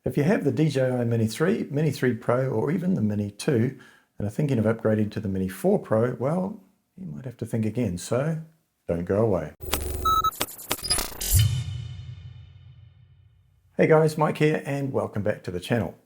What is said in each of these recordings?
If you have the DJI Mini 3, Mini 3 Pro, or even the Mini 2, and are thinking of upgrading to the Mini 4 Pro, well, you might have to think again, so don't go away. Hey guys, Mike here, and welcome back to the channel.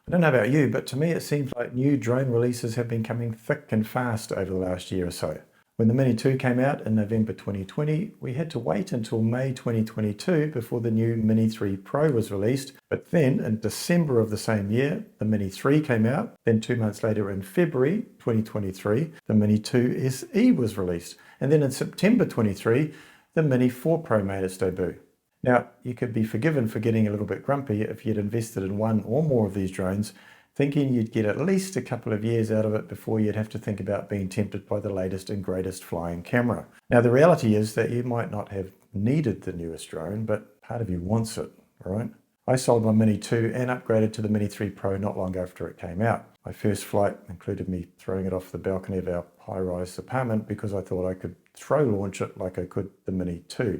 I don't know about you, but to me it seems like new drone releases have been coming thick and fast over the last year or so. When the Mini 2 came out in November 2020, we had to wait until May 2022 before the new Mini 3 Pro was released. But then in December of the same year, the Mini 3 came out. Then 2 months later in February 2023, the Mini 2 SE was released. And then in September 23, the Mini 4 Pro made its debut. Now, you could be forgiven for getting a little bit grumpy if you'd invested in one or more of these drones, thinking you'd get at least a couple of years out of it before you'd have to think about being tempted by the latest and greatest flying camera. Now, the reality is that you might not have needed the newest drone, but part of you wants it, right? I sold my Mini 2 and upgraded to the Mini 3 Pro not long after it came out. My first flight included me throwing it off the balcony of our high-rise apartment because I thought I could throw launch it like I could the Mini 2.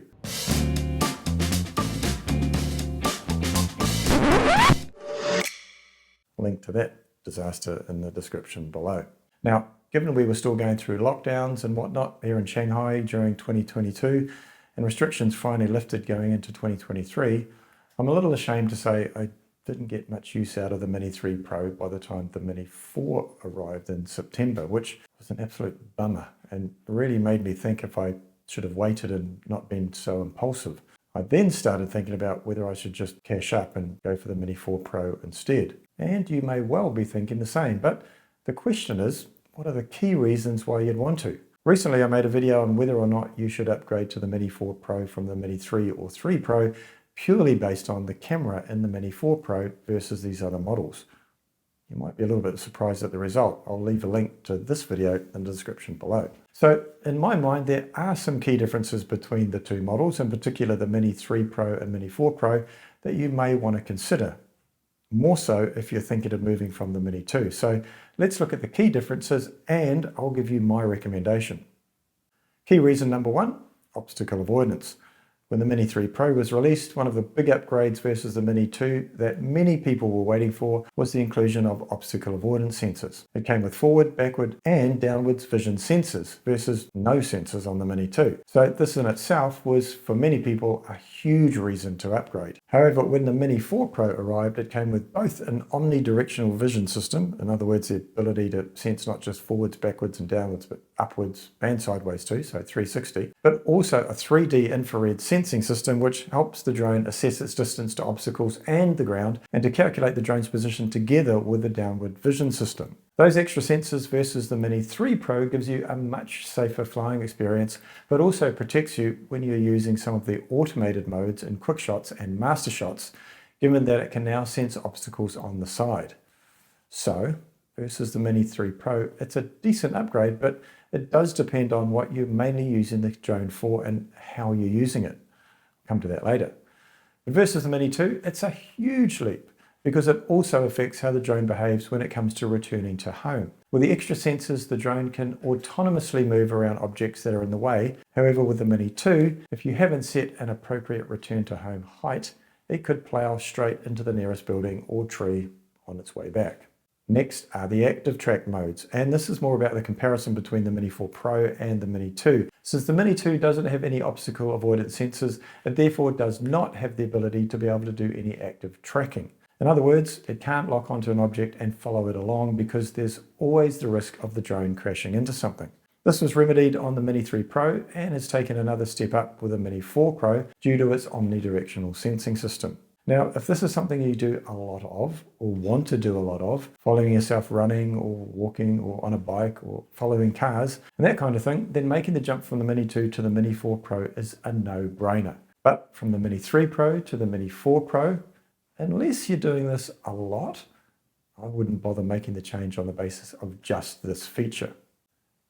Link to that disaster in the description below. Now, given we were still going through lockdowns and whatnot here in Shanghai during 2022 and restrictions finally lifted going into 2023, I'm a little ashamed to say I didn't get much use out of the Mini 3 Pro by the time the Mini 4 arrived in September, which was an absolute bummer and really made me think if I should have waited and not been so impulsive. I then started thinking about whether I should just cash up and go for the Mini 4 Pro instead. And you may well be thinking the same, but the question is, what are the key reasons why you'd want to? Recently, I made a video on whether or not you should upgrade to the Mini 4 Pro from the Mini 3 or 3 Pro, purely based on the camera in the Mini 4 Pro versus these other models. You might be a little bit surprised at the result. I'll leave a link to this video in the description below. So in my mind, there are some key differences between the two models, in particular the Mini 3 Pro and Mini 4 Pro, that you may want to consider. More so if you're thinking of moving from the Mini 2. So let's look at the key differences and I'll give you my recommendation. Key reason number one, obstacle avoidance. When the Mini 3 Pro was released, one of the big upgrades versus the Mini 2 that many people were waiting for was the inclusion of obstacle avoidance sensors. It came with forward, backward, and downwards vision sensors versus no sensors on the Mini 2. So this in itself was, for many people, a huge reason to upgrade. However, when the Mini 4 Pro arrived, it came with both an omnidirectional vision system, in other words, the ability to sense not just forwards, backwards, and downwards, but upwards and sideways too, so 360, but also a 3D infrared sensing system which helps the drone assess its distance to obstacles and the ground and to calculate the drone's position together with the downward vision system. Those extra sensors versus the Mini 3 Pro gives you a much safer flying experience, but also protects you when you're using some of the automated modes in quick shots and master shots, given that it can now sense obstacles on the side. So versus the Mini 3 Pro, it's a decent upgrade, but it does depend on what you're mainly using the drone for and how you're using it. I'll come to that later. But versus the Mini 2, it's a huge leap because it also affects how the drone behaves when it comes to returning to home. With the extra sensors, the drone can autonomously move around objects that are in the way. However, with the Mini 2, if you haven't set an appropriate return to home height, it could plow straight into the nearest building or tree on its way back. Next are the active track modes, and this is more about the comparison between the Mini 4 Pro and the Mini 2. Since the Mini 2 doesn't have any obstacle avoidance sensors, it therefore does not have the ability to be able to do any active tracking. In other words, it can't lock onto an object and follow it along because there's always the risk of the drone crashing into something. This was remedied on the Mini 3 Pro and has taken another step up with the Mini 4 Pro due to its omnidirectional sensing system. Now, if this is something you do a lot of, or want to do a lot of, following yourself running or walking or on a bike or following cars and that kind of thing, then making the jump from the Mini 2 to the Mini 4 Pro is a no-brainer. But from the Mini 3 Pro to the Mini 4 Pro, unless you're doing this a lot, I wouldn't bother making the change on the basis of just this feature.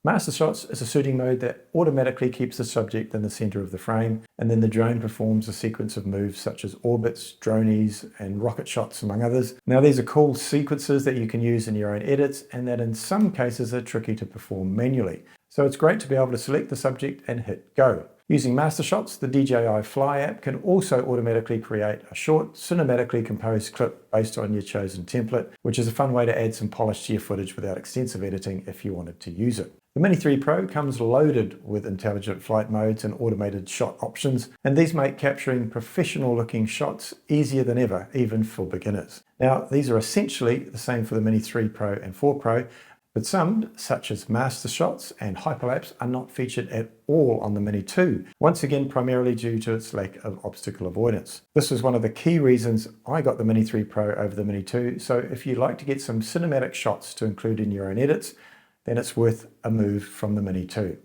Master Shots is a shooting mode that automatically keeps the subject in the center of the frame, and then the drone performs a sequence of moves such as orbits, dronies, and rocket shots, among others. Now, these are cool sequences that you can use in your own edits, and that in some cases are tricky to perform manually. So it's great to be able to select the subject and hit go. Using master shots, the DJI Fly app can also automatically create a short, cinematically composed clip based on your chosen template, which is a fun way to add some polish to your footage without extensive editing if you wanted to use it. The Mini 3 Pro comes loaded with intelligent flight modes and automated shot options, and these make capturing professional-looking shots easier than ever, even for beginners. Now, these are essentially the same for the Mini 3 Pro and 4 Pro, but some, such as master shots and hyperlapse, are not featured at all on the Mini 2, once again primarily due to its lack of obstacle avoidance. This was one of the key reasons I got the Mini 3 Pro over the Mini 2, so if you'd like to get some cinematic shots to include in your own edits, then it's worth a move from the Mini 2.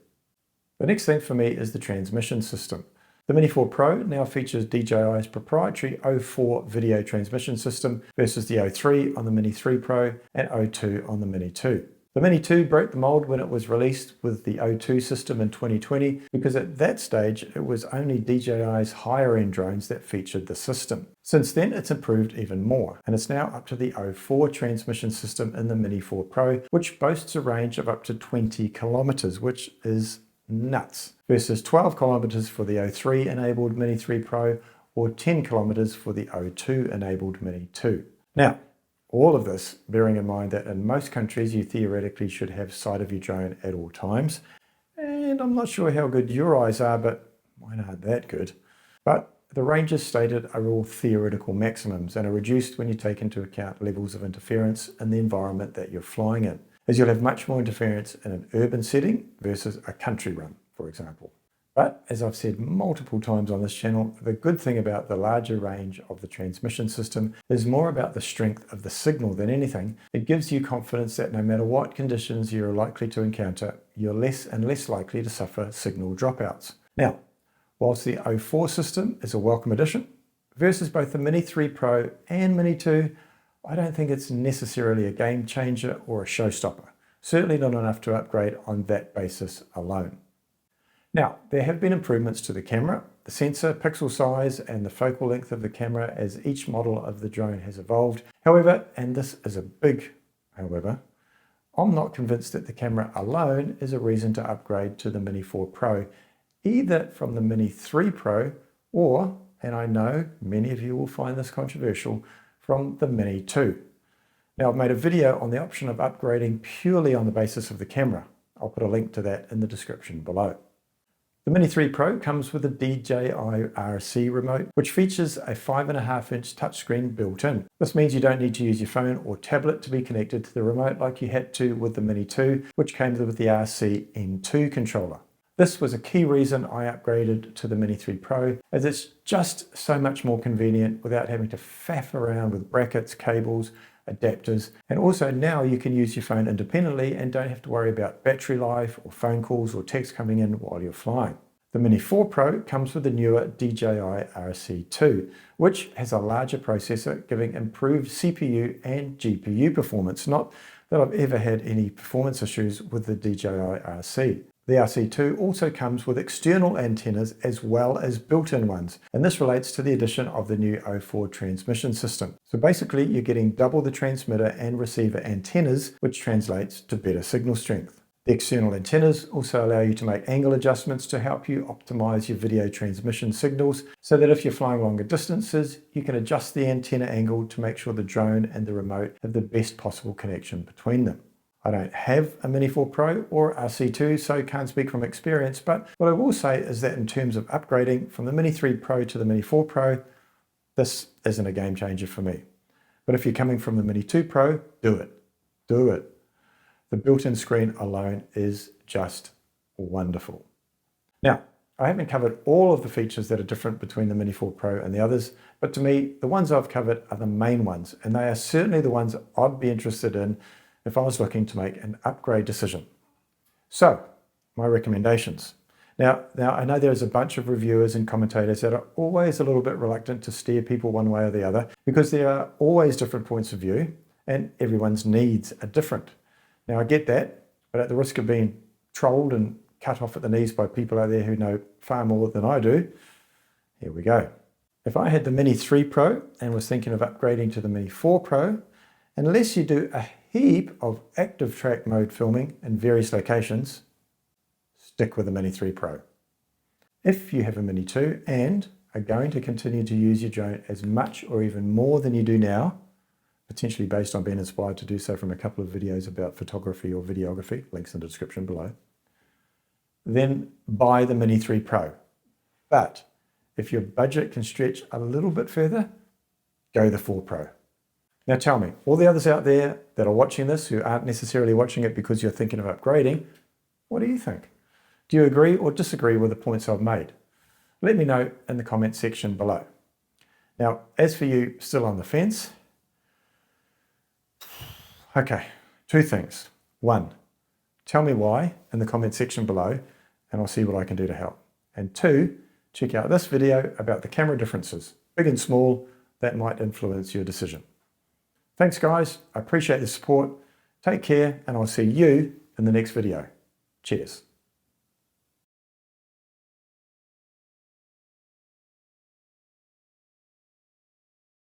The next thing for me is the transmission system. The Mini 4 Pro now features DJI's proprietary O4 video transmission system versus the O3 on the Mini 3 Pro and O2 on the Mini 2. The Mini 2 broke the mold when it was released with the O2 system in 2020 because at that stage it was only DJI's higher end drones that featured the system. Since then it's improved even more and it's now up to the O4 transmission system in the Mini 4 Pro, which boasts a range of up to 20 kilometers, which is nuts, versus 12 kilometers for the O3 enabled Mini 3 Pro or 10 kilometers for the O2 enabled Mini 2. Now, all of this bearing in mind that in most countries you theoretically should have sight of your drone at all times. And I'm not sure how good your eyes are, but mine aren't that good. But the ranges stated are all theoretical maximums and are reduced when you take into account levels of interference in the environment that you're flying in, as you'll have much more interference in an urban setting versus a country run, for example. But as I've said multiple times on this channel, the good thing about the larger range of the transmission system is more about the strength of the signal than anything. It gives you confidence that no matter what conditions you're likely to encounter, you're less and less likely to suffer signal dropouts. Now, whilst the O4 system is a welcome addition, versus both the Mini 3 Pro and Mini 2, I don't think it's necessarily a game changer or a showstopper. Certainly not enough to upgrade on that basis alone. Now, there have been improvements to the camera, the sensor, pixel size, and the focal length of the camera as each model of the drone has evolved. However, and this is a big however, I'm not convinced that the camera alone is a reason to upgrade to the Mini 4 Pro, either from the Mini 3 Pro or, and I know many of you will find this controversial, from the Mini 2. Now, I've made a video on the option of upgrading purely on the basis of the camera. I'll put a link to that in the description below. The Mini 3 Pro comes with a DJI RC remote, which features a 5.5-inch touchscreen built in. This means you don't need to use your phone or tablet to be connected to the remote like you had to with the Mini 2, which came with the RC M2 controller. This was a key reason I upgraded to the Mini 3 Pro, as it's just so much more convenient without having to faff around with brackets, cables, adapters, and also now you can use your phone independently and don't have to worry about battery life or phone calls or text coming in while you're flying. The Mini 4 Pro comes with the newer DJI RC2, which has a larger processor giving improved CPU and GPU performance. Not that I've ever had any performance issues with the DJI RC. The RC2 also comes with external antennas as well as built-in ones, and this relates to the addition of the new O4 transmission system. So basically you're getting double the transmitter and receiver antennas, which translates to better signal strength. The external antennas also allow you to make angle adjustments to help you optimize your video transmission signals, so that if you're flying longer distances, you can adjust the antenna angle to make sure the drone and the remote have the best possible connection between them. I don't have a Mini 4 Pro or RC2, so can't speak from experience, but what I will say is that in terms of upgrading from the Mini 3 Pro to the Mini 4 Pro, this isn't a game changer for me. But if you're coming from the Mini 2 Pro, do it. Do it. The built-in screen alone is just wonderful. Now, I haven't covered all of the features that are different between the Mini 4 Pro and the others, but to me, the ones I've covered are the main ones, and they are certainly the ones I'd be interested in if I was looking to make an upgrade decision. So, my recommendations. Now I know there's a bunch of reviewers and commentators that are always a little bit reluctant to steer people one way or the other, because there are always different points of view and everyone's needs are different. Now I get that, but at the risk of being trolled and cut off at the knees by people out there who know far more than I do, here we go. If I had the Mini 3 Pro and was thinking of upgrading to the Mini 4 Pro, unless you do a heap of active track mode filming in various locations, stick with the Mini 3 Pro. If you have a Mini 2 and are going to continue to use your drone as much or even more than you do now, potentially based on being inspired to do so from a couple of videos about photography or videography, links in the description below, then buy the Mini 3 Pro. But if your budget can stretch a little bit further, go the 4 Pro. Now tell me, all the others out there that are watching this who aren't necessarily watching it because you're thinking of upgrading, what do you think? Do you agree or disagree with the points I've made? Let me know in the comment section below. Now, as for you still on the fence, okay, 2 things. 1, tell me why in the comment section below and I'll see what I can do to help. And 2, check out this video about the camera differences, big and small, that might influence your decision. Thanks guys, I appreciate the support. Take care and I'll see you in the next video. Cheers.